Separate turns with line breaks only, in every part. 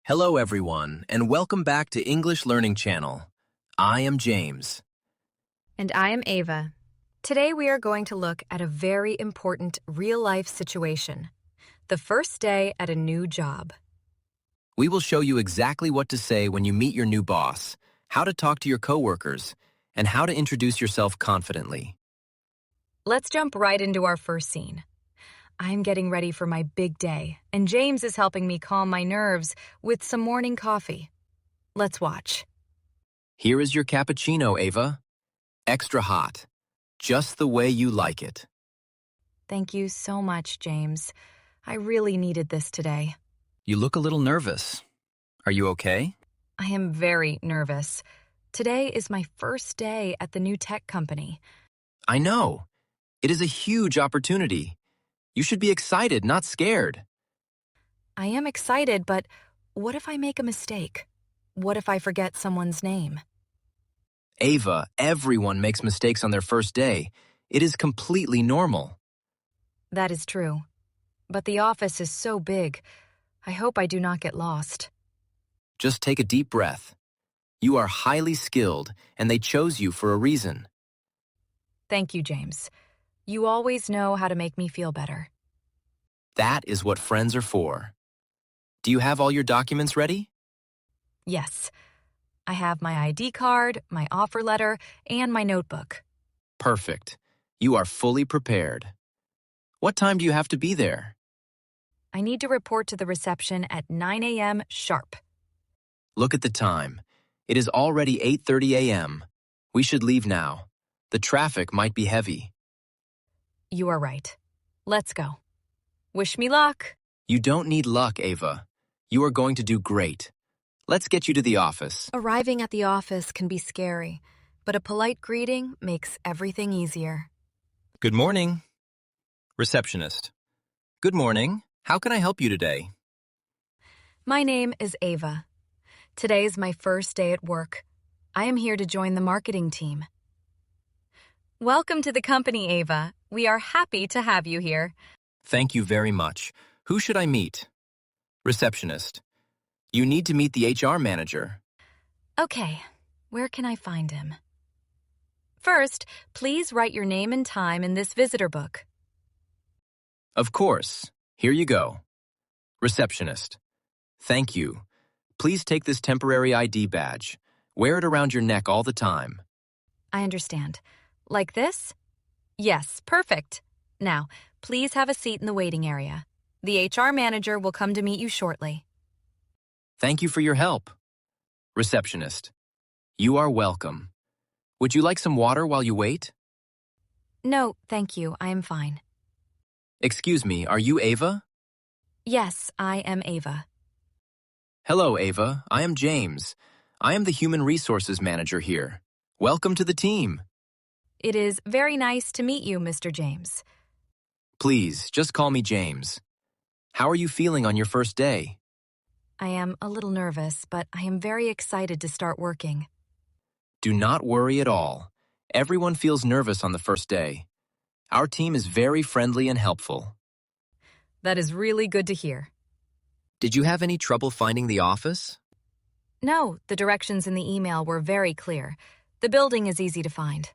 Hello everyone, and welcome back to English Learning Channel. I am James.
And I am Ava. Today we are going to look at a very important real-life situation. The first day at a new job.
We will show you exactly what to say when you meet your new boss, how to talk to your coworkers, and how to introduce yourself confidently.
Let's jump right into our first scene. I'm getting ready for my big day, and James is helping me calm my nerves with some morning coffee. Let's watch.
Here is your cappuccino, Ava. Extra hot. Just the way you like it.
Thank you so much, James. I really needed this today.
You look a little nervous. Are you okay?
I am very nervous. Today is my first day at the new tech company.
I know. It is a huge opportunity. You should be excited, not scared.
I am excited, but what if I make a mistake? What if I forget someone's name?
Ava, everyone makes mistakes on their first day. It is completely normal.
That is true. But the office is so big. I hope I do not get lost.
Just take a deep breath. You are highly skilled, and they chose you for a reason.
Thank you, James. You always know how to make me feel better.
That is what friends are for. Do you have all your documents ready?
Yes. I have my ID card, my offer letter, and my notebook.
Perfect. You are fully prepared. What time do you have to be there?
I need to report to the reception at 9 a.m. sharp.
Look at the time. It is already 8:30 a.m. We should leave now. The traffic might be heavy.
You are right. Let's go. Wish me luck.
You don't need luck, Ava. You are going to do great. Let's get you to the office.
Arriving at the office can be scary, but a polite greeting makes everything easier.
Good morning. Receptionist. Good morning. How can I help you today?
My name is Ava. Today is my first day at work. I am here to join the marketing team. Welcome to the company, Ava. We are happy to have you here.
Thank you very much. Who should I meet? Receptionist. You need to meet the HR manager.
Okay, where can I find him? First, please write your name and time in this visitor book.
Of course. Here you go. Receptionist. Thank you. Please take this temporary ID badge. Wear it around your neck all the time.
I understand. Like this? Yes, perfect. Now, please have a seat in the waiting area. The HR manager will come to meet you shortly.
Thank you for your help. Receptionist. You are welcome. Would you like some water while you wait?
No, thank you. I am fine.
Excuse me, are you Ava?
Yes, I am Ava.
Hello, Ava. I am James. I am the Human Resources Manager here. Welcome to the team.
It is very nice to meet you, Mr. James.
Please, just call me James. How are you feeling on your first day?
I am a little nervous, but I am very excited to start working.
Do not worry at all. Everyone feels nervous on the first day. Our team is very friendly and helpful.
That is really good to hear.
Did you have any trouble finding the office?
No, the directions in the email were very clear. The building is easy to find.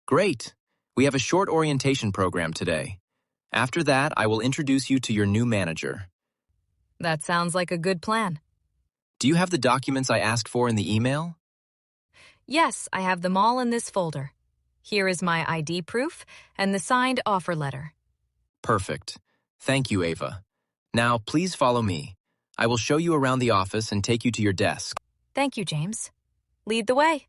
Great. We have a short orientation program today. After that, I will introduce you to your new manager.
That sounds like a good plan.
Do you have the documents I asked for in the email?
Yes, I have them all in this folder. Here is my ID proof and the signed offer letter.
Perfect. Thank you, Ava. Now, please follow me. I will show you around the office and take you to your desk.
Thank you, James. Lead the way.